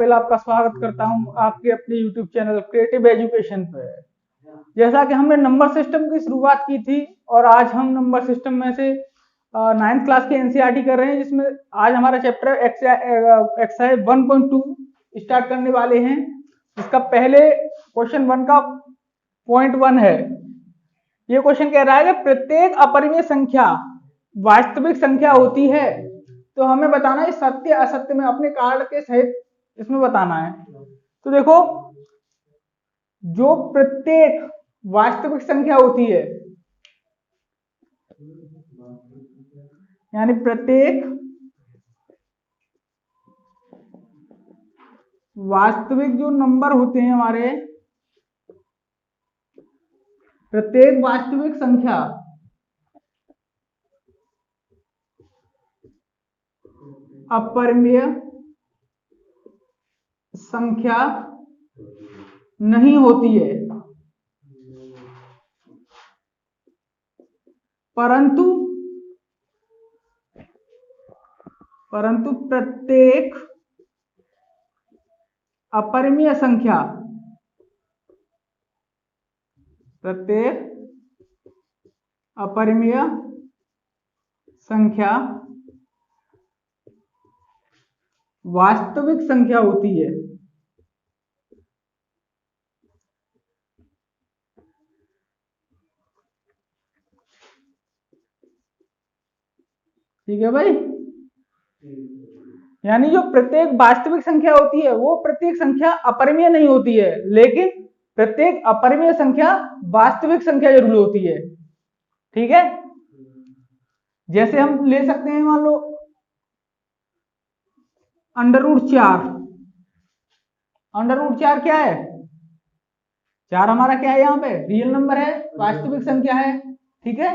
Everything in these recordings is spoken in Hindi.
पहले आपका स्वागत करता हूं आपके अपने YouTube चैनल क्रिएटिव एजुकेशन पे। जैसा कि हमने नंबर सिस्टम की शुरुआत की थी और आज हम नंबर सिस्टम में से 9th क्लास की एनसीईआरटी कर रहे हैं, जिसमें आज हमारा चैप्टर एक्सरसाइज 1.2 स्टार्ट करने वाले हैं। इसका पहले क्वेश्चन 1 का पॉइंट 1 है। ये क्वेश्चन कह रहा है कि प्रत्येक अपरिमेय संख्या वास्तविक संख्या होती है, तो हमें बताना है सत्य असत्य में अपने कार्ड के सहित इसमें बताना है। तो देखो, जो प्रत्येक वास्तविक संख्या होती है, यानी प्रत्येक वास्तविक जो नंबर होते हैं हमारे, प्रत्येक वास्तविक संख्या अपरिमेय संख्या नहीं होती है, परंतु प्रत्येक अपरिमेय संख्या वास्तविक संख्या होती है। ठीक है भाई, यानी जो प्रत्येक वास्तविक संख्या होती है वो प्रत्येक संख्या अपरिमेय नहीं होती है, लेकिन प्रत्येक अपरिमेय संख्या वास्तविक संख्या जरूर होती है। ठीक है, जैसे हम ले सकते हैं, मान लो √4। √4 क्या है? 4 हमारा क्या है? यहाँ पे रियल नंबर है, वास्तविक संख्या है। ठीक है,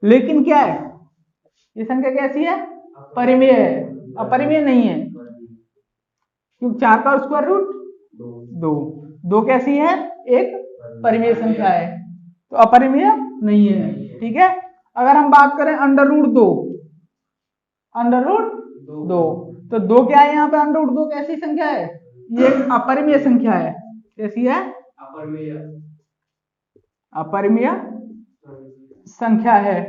लेकिन क्या है, ये संख्या कैसी है? परिमेय है, अपरिमेय नहीं है, क्योंकि 4 का स्क्वायर रूट 2 कैसी है? एक परिमेय संख्या है, तो अपरिमेय नहीं है। ठीक है, अगर हम बात करें √2, तो 2 क्या है यहाँ पे? √2 कैसी संख्या है? ये एक अपरिमेय संख्या है। कैसी है? अपरिमेय संख्या है,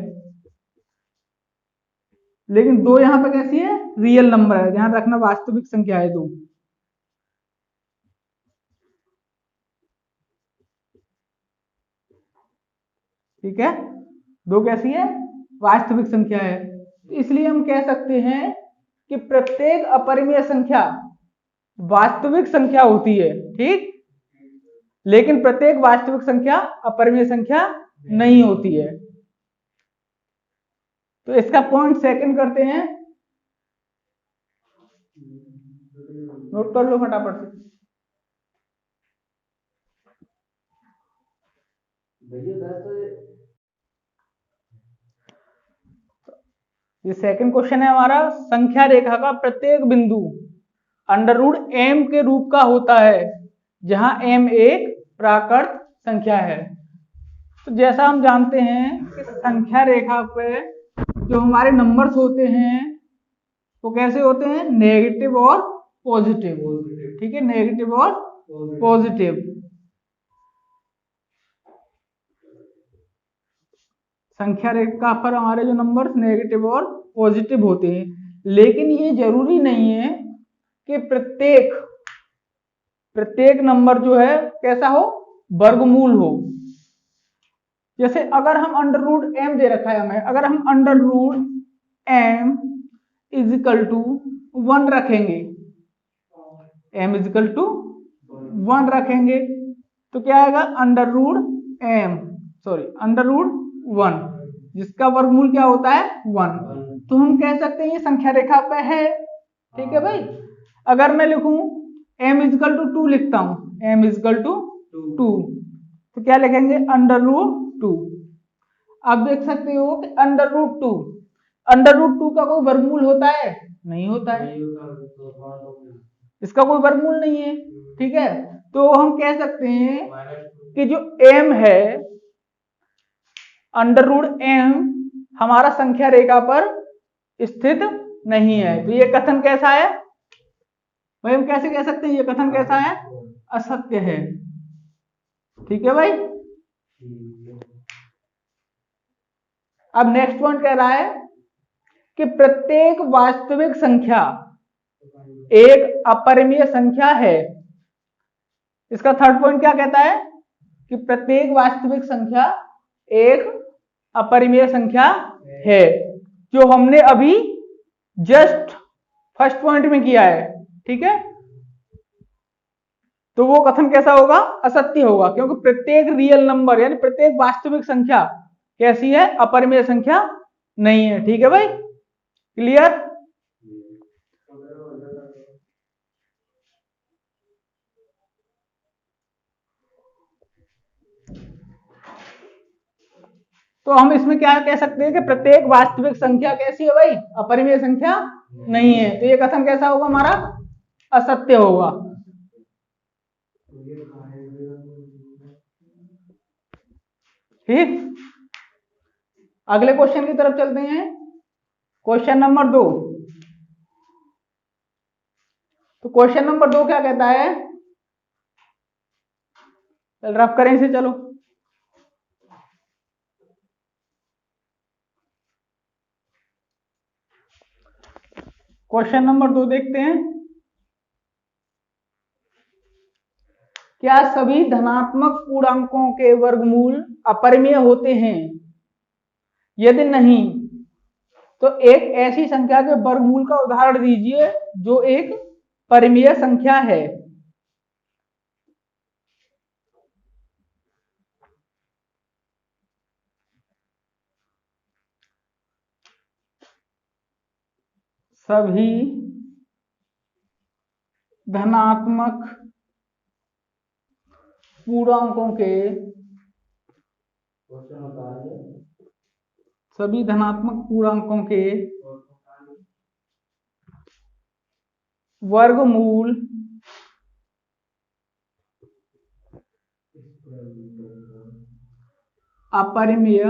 लेकिन 2 यहाँ पे कैसी है? रियल नंबर है। ध्यान रखना, वास्तविक संख्या है 2। ठीक है, 2 कैसी है? वास्तविक संख्या है। इसलिए हम कह सकते हैं कि प्रत्येक अपरिमेय संख्या वास्तविक संख्या होती है। ठीक, लेकिन प्रत्येक वास्तविक संख्या अपरिमेय संख्या नहीं होती है। तो इसका पॉइंट सेकंड करते हैं, नोट कर लो फटाफट से। ये सेकंड क्वेश्चन है हमारा, संख्या रेखा का प्रत्येक बिंदु √m के रूप का होता है, जहां m एक प्राकृत संख्या है। तो जैसा हम जानते हैं कि संख्या रेखा पे जो हमारे नंबर्स होते हैं वो कैसे होते हैं? नेगेटिव और पॉजिटिव। ठीक है, नेगेटिव और पॉजिटिव। संख्या रेखा पर हमारे जो नंबर्स नेगेटिव और पॉजिटिव होते हैं, लेकिन ये जरूरी नहीं है कि प्रत्येक नंबर जो है कैसा हो? वर्गमूल हो। जैसे अगर हम √m दे रखा है हमें, अगर हम √m = 1 रखेंगे, m = 1 रखेंगे, तो क्या आएगा? √1, जिसका वर्गमूल क्या होता है? 1। तो हम कह सकते हैं ये संख्या रेखा पे है। ठीक है भाई, अगर मैं लिखूं m = 2 लिखता हूं, m = 2, तो क्या लिखेंगे? √2। आप देख सकते हो कि √2 का कोई वर्गमूल होता है? नहीं होता है, इसका कोई वर्गमूल नहीं है। ठीक है, तो हम कह सकते हैं कि जो m है, √m हमारा संख्या रेखा पर स्थित नहीं है। तो ये कथन कैसा है? भाई हम कैसे कह सकते हैं ये कथन कैसा है, असत्य है। ठीक है भाई। अब नेक्स्ट पॉइंट कह रहा है कि प्रत्येक वास्तविक संख्या एक अपरिमेय संख्या है। इसका थर्ड पॉइंट क्या कहता है कि प्रत्येक वास्तविक संख्या एक अपरिमेय संख्या है, जो हमने अभी जस्ट फर्स्ट पॉइंट में किया है। ठीक है, तो वो कथन कैसा होगा, असत्य होगा, क्योंकि प्रत्येक रियल नंबर यानी प्रत्येक वास्तविक संख्या कैसी है, अपरिमेय संख्या नहीं है। ठीक है भाई, क्लियर। तो हम इसमें क्या कह सकते हैं कि प्रत्येक वास्तविक संख्या कैसी है भाई, अपरिमेय संख्या नहीं है। तो ये कथन कैसा होगा हमारा, असत्य होगा। ठीक, अगले क्वेश्चन की तरफ चलते हैं। Question number 2। तो क्वेश्चन नंबर 2 क्या कहता है, चल रफ करें इसे, चलो। क्वेश्चन नंबर 2 देखते हैं। क्या सभी धनात्मक पूर्णांकों के वर्गमूल अपरिमेय होते हैं? यदि नहीं, तो एक ऐसी संख्या के वर्गमूल का उदाहरण दीजिए जो एक परिमेय संख्या है। सभी धनात्मक पूर्णांकों के सभी धनात्मक पूर्णांकों के वर्गमूल अपरिमेय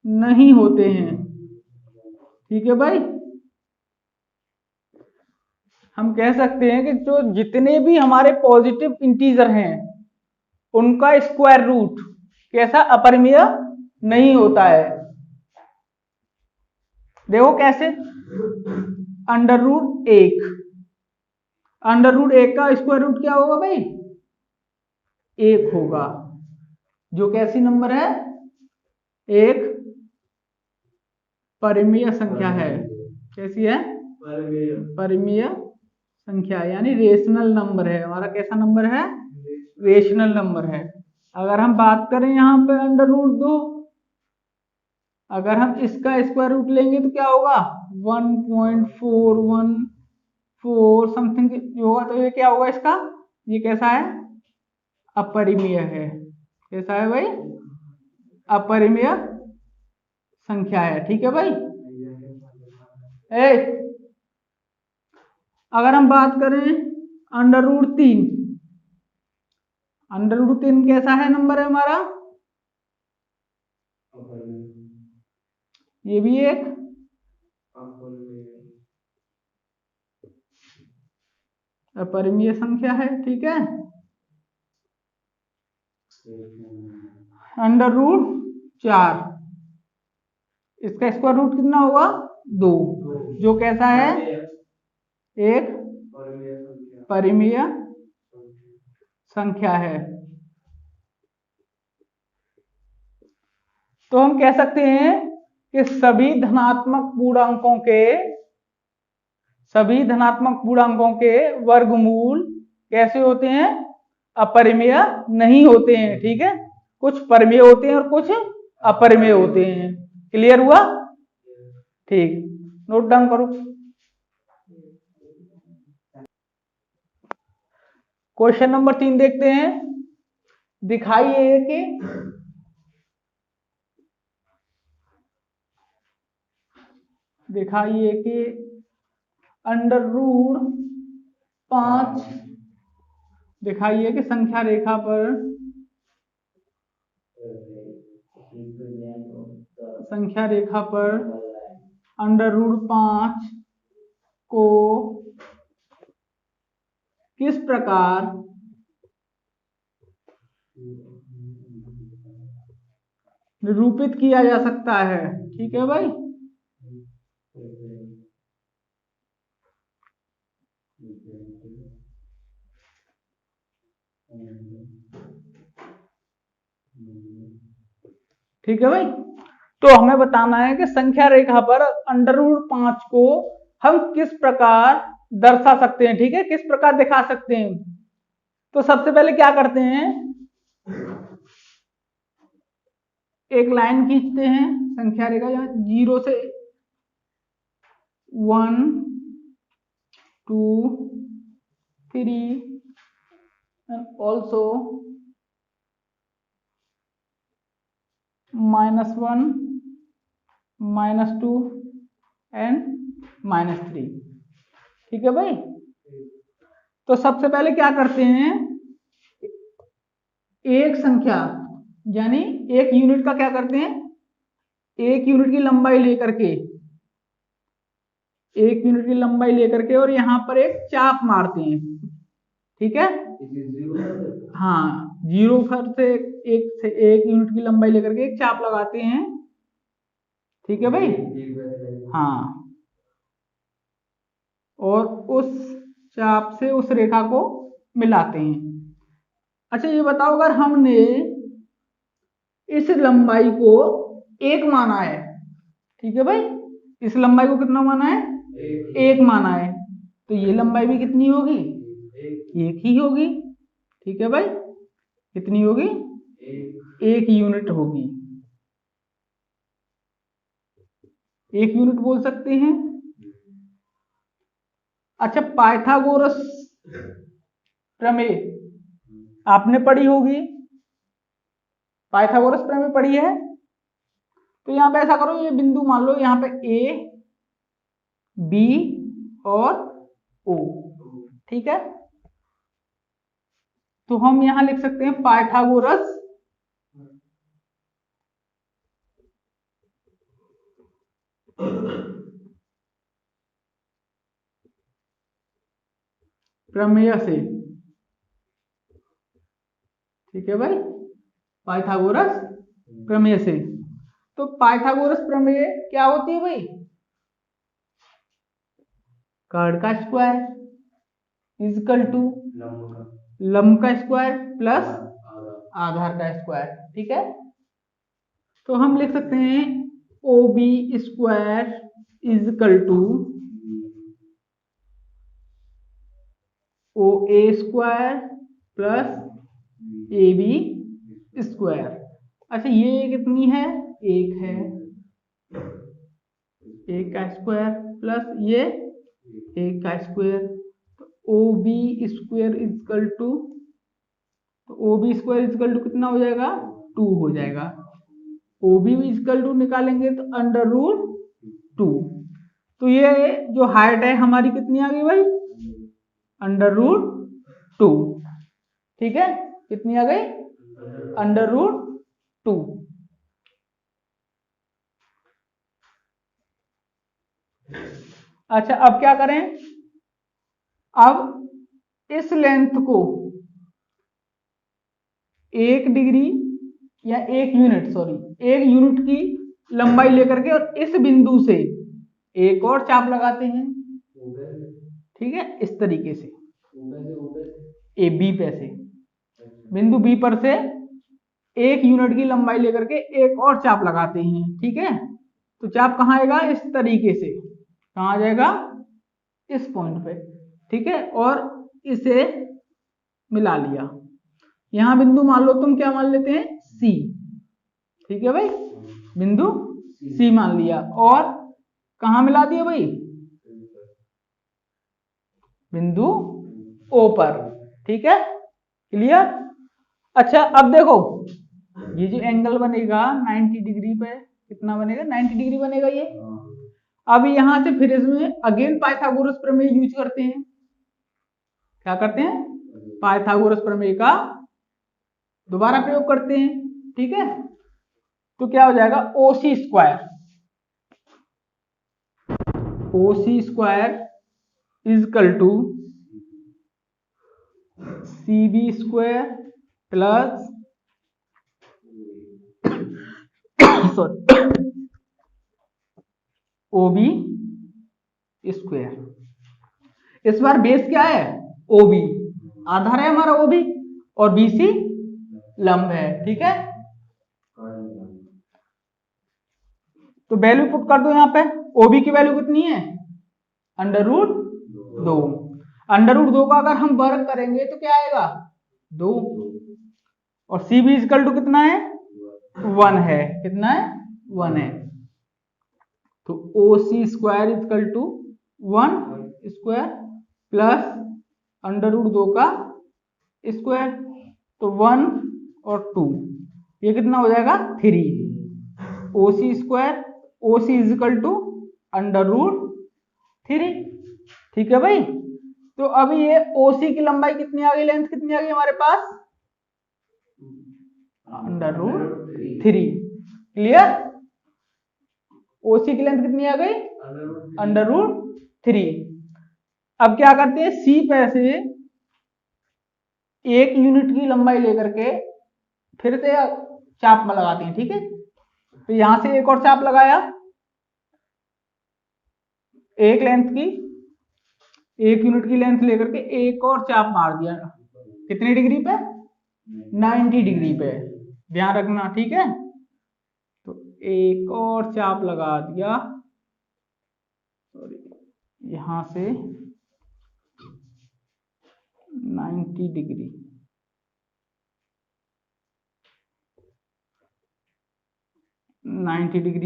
नहीं होते हैं। ठीक है भाई, हम कह सकते हैं कि जो जितने भी हमारे पॉजिटिव इंटीजर हैं उनका स्क्वायर रूट कैसा, अपरिमेय नहीं होता है। देखो कैसे, अंडर रूट 1, अंडर रूट 1 का स्क्वायर रूट क्या होगा भाई, 1 होगा, जो कैसी नंबर है, एक परिमेय संख्या है। कैसी है, परिमेय संख्या, यानी रेशनल नंबर है हमारा। कैसा नंबर है, रेशनल नंबर है। अगर हम बात करें यहाँ पे अंडर रूट 2, अगर हम इसका स्क्वायर रूट लेंगे तो क्या होगा, 1.414 समथिंग होगा। तो ये क्या होगा इसका, ये कैसा है, अपरिमेय है। कैसा है भाई, अपरिमेय संख्या है। ठीक है भाई। ए, अगर हम बात करें अंडर रूट 3, अंडर रूट 3 कैसा है नंबर है हमारा, ये भी एक अपरिमेय संख्या है। ठीक है, अंडर रूट 4, इसका स्क्वायर रूट कितना होगा, 2, जो कैसा है, एक परिमेय संख्या है। तो हम कह सकते हैं कि सभी धनात्मक पूर्णांकों के वर्गमूल कैसे होते हैं, अपरिमेय नहीं होते हैं। ठीक है, कुछ परिमेय होते हैं और कुछ अपरिमेय होते हैं। क्लियर हुआ, ठीक, नोट डाउन करो। क्वेश्चन नंबर 3 देखते हैं। दिखाइए कि अंडर रूट 5, दिखाइए कि संख्या रेखा पर संख्या रेखा पर √5 को किस प्रकार निरूपित किया जा सकता है। ठीक है भाई, ठीक है भाई। तो हमें बताना है कि संख्या रेखा पर √5 को हम किस प्रकार दर्शा सकते हैं। ठीक है, किस प्रकार दिखा सकते हैं। तो सबसे पहले क्या करते हैं, एक लाइन खींचते हैं संख्या रेखा, यहाँ 0 से 1 2 3 and also -1 -2 and -3। ठीक है भाई। तो सबसे पहले क्या करते हैं, एक संख्या यानी एक यूनिट का क्या करते हैं, एक यूनिट की लंबाई लेकर के, एक यूनिट की लंबाई लेकर के और यहां पर एक चाप मारते हैं। ठीक है, हाँ, 0 से एक यूनिट की लंबाई लेकर के एक चाप लगाते हैं। ठीक है भाई, हाँ, और उस चाप से उस रेखा को मिलाते हैं। अच्छा ये बताओ, अगर हमने इस लंबाई को 1 माना है, ठीक है भाई, इस लंबाई को कितना माना है, 1 माना है, तो ये लंबाई भी कितनी होगी, 1 ही होगी। ठीक है भाई, कितनी होगी, 1 यूनिट होगी, 1 यूनिट बोल सकते हैं। अच्छा, पाइथागोरस प्रमेय आपने पढ़ी होगी, पाइथागोरस प्रमेय पढ़ी है। तो यहां पे ऐसा करो, ये बिंदु मान लो, यहां पे ए बी और ओ। ठीक है, तो हम यहां लिख सकते हैं पाइथागोरस प्रमेय से। ठीक है भाई, पाइथागोरस प्रमेय से। तो पाइथागोरस प्रमेय क्या होती है भाई, कर्ड का स्क्वायर इजकल टू लंब का स्क्वायर प्लस आधार का स्क्वायर। ठीक है, तो हम लिख सकते हैं O B square is equal to O A square plus A B square. अच्छा ये कितनी है, 1 है, 1 का स्क्वायर प्लस ये 1 का स्क्वायर, तो O B square is equal to, तो O B square is equal to कितना हो जाएगा, 2 हो जाएगा। ओ बी इजकल टू निकालेंगे तो √2। तो ये जो हाइट है हमारी कितनी आ गई भाई, √2। ठीक है, कितनी आ गई, √2। अच्छा अब क्या करें, अब इस लेंथ को 1 डिग्री या 1 यूनिट, सॉरी 1 यूनिट की लंबाई लेकर के और इस बिंदु से एक और चाप लगाते हैं। ठीक है, इस तरीके से ए बी पे से, बिंदु बी पर से 1 यूनिट की लंबाई लेकर के एक और चाप लगाते हैं। ठीक है, तो चाप कहाँ आएगा, इस तरीके से, कहाँ आ जाएगा, इस पॉइंट पे। ठीक है, और इसे मिला लिया, यहां बिंदु मान लो तुम क्या मान लेते हैं, सी। ठीक है भाई, बिंदु सी मान लिया, और कहां मिला दिया भाई, बिंदु ओ पर। ठीक है, क्लियर। अच्छा अब देखो, ये जो एंगल बनेगा 90 डिग्री पे, कितना बनेगा, 90 डिग्री बनेगा ये। अब यहां से फिर इसमें अगेन पाइथागोरस प्रमेय यूज करते हैं। क्या करते हैं, पाइथागोरस प्रमेय का दोबारा प्रयोग करते हैं। ठीक है, तो क्या हो जाएगा OC square, OC square is equal to CB square plus sorry OB square. इस बार बेस क्या है OB, आधार है हमारा OB और BC लंब है, ठीक है। तो वैल्यू पुट कर दो यहाँ पे, OB की वैल्यू कितनी है √2, √2 का अगर हम वर्ग करेंगे तो क्या आएगा 2, और CB इक्वल टू कितना है 1 है, कितना है 1 है। तो OC square equal to 1 square plus √2 का स्क्वायर, तो 1 और 2 ये कितना हो जाएगा 3। OC square OC is equal to √3, ठीक है भाई। तो अभी ये OC की लंबाई कितनी आ गई, लेंथ कितनी आ गई हमारे पास √3, क्लियर। OC की लेंथ कितनी आ गई √3। अब क्या करते हैं C पे से 1 यूनिट की लंबाई लेकर के फिर से चाप में लगाते हैं, ठीक है। तो यहां से एक और चाप लगाया, एक लेंथ की 1 यूनिट की लेंथ लेकर के एक और चाप मार दिया, कितनी डिग्री पे 90 डिग्री पे, ध्यान रखना, ठीक है। तो एक और चाप लगा दिया, सॉरी यहां से 90 डिग्री,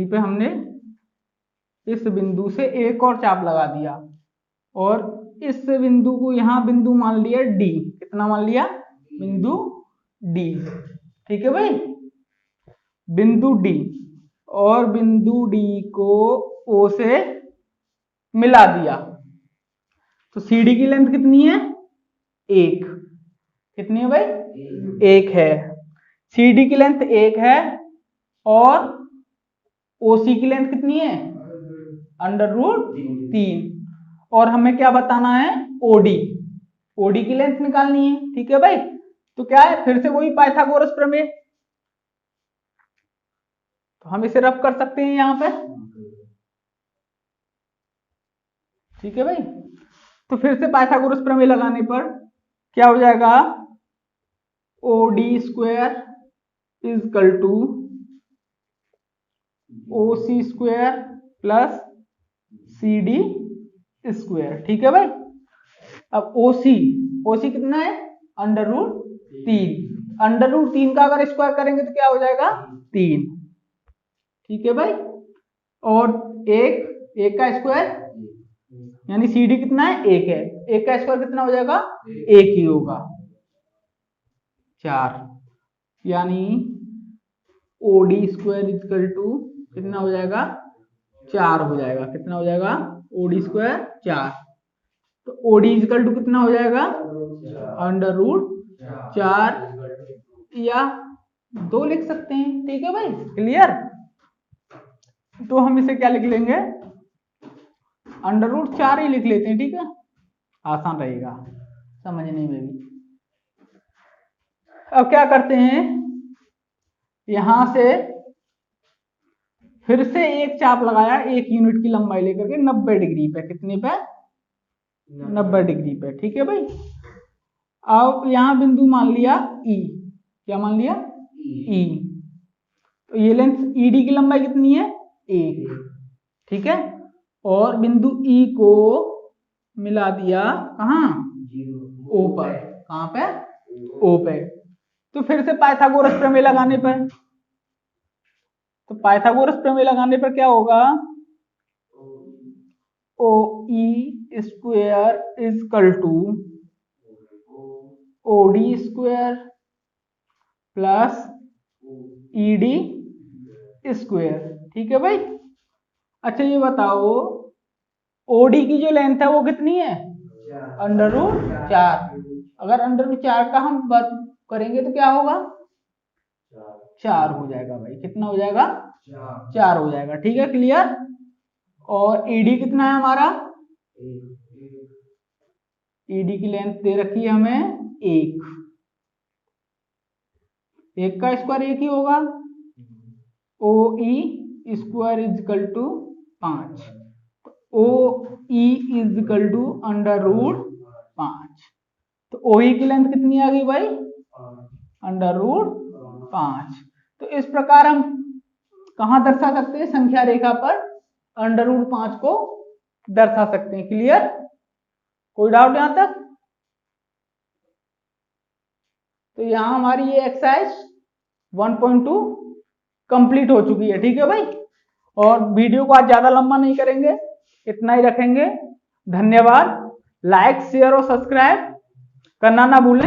पे हमने इस बिंदु से एक और चाप लगा दिया और इस बिंदु को यहां बिंदु मान लिया D, कितना मान लिया बिंदु D, ठीक है भाई, बिंदु D, और बिंदु D को O से मिला दिया। तो CD की लेंथ कितनी है 1, कितनी है भाई 1 है, CD की लेंथ 1 है और OC की लेंथ कितनी है √3, और हमें क्या बताना है OD की लेंथ निकालनी है, ठीक है भाई। तो क्या है फिर से वही पाइथागोरस प्रमेय, तो हम इसे रफ कर सकते हैं यहां पे, ठीक है भाई। तो फिर से पाइथागोरस प्रमेय लगाने पर क्या हो जाएगा OD square is equal to OC square plus CD square, ठीक है भाई। अब OC कितना है √3, √3 का अगर स्क्वायर करेंगे तो क्या हो जाएगा 3, ठीक है भाई। और एक का स्क्वायर यानी CD कितना है 1 है, 1 का स्क्वायर कितना हो जाएगा 1 ही होगा, 4, यानी OD स्क्वायर इक्वल टू कितना हो जाएगा 4 हो जाएगा, कितना हो जाएगा OD स्क्वायर 4। तो OD इक्वल टू कितना हो जाएगा √4 या 2 लिख सकते हैं, ठीक है भाई, क्लियर। तो हम इसे क्या लिख लेंगे √4 ही लिख लेते हैं, ठीक है, आसान रहेगा समझने में भी। अब क्या करते हैं यहां से फिर से एक चाप लगाया 1 यूनिट की लंबाई लेकर के 90 डिग्री पे, कितने पे 90 डिग्री पे, ठीक है भाई। अब यहां बिंदु मान लिया E, क्या मान लिया E, तो ये लेंथ ED की लंबाई कितनी है 1, ठीक है, और बिंदु E को मिला दिया कहां O पर, कहां पे O पे। तो फिर से पाइथागोरस प्रमेय लगाने पर, तो पाइथागोरस प्रमेय लगाने पर क्या होगा OE square is equal to OD square plus ED square, ठीक है भाई। अच्छा ये बताओ OD की जो लेंथ है वो कितनी है √4, अगर √4 का हम वर्ग करेंगे तो क्या होगा 4 हो जाएगा भाई। कितना हो जाएगा? 4 हो जाएगा। ठीक है, क्लियर। और ईडी कितना है हमारा? ईडी की लेंथ दे रखी है हमें 1। 1 का स्क्वायर 1 ही होगा। O E square is equal to 5। O E is equal to under root 5। तो ओ ई की लेंथ कितनी आ गई भाई? Under root 5। तो इस प्रकार हम कहां दर्शा सकते हैं? संख्या रेखा पर अंडर रूट 5 को दर्शा सकते हैं। क्लियर? कोई डाउट यहां तक? तो यहां हमारी ये एक्सरसाइज 1.2 कंप्लीट हो चुकी है। ठीक है भाई। और वीडियो को आज ज्यादा लंबा नहीं करेंगे, इतना ही रखेंगे। धन्यवाद। लाइक, शेयर और सब्सक्राइब करना ना भूलें।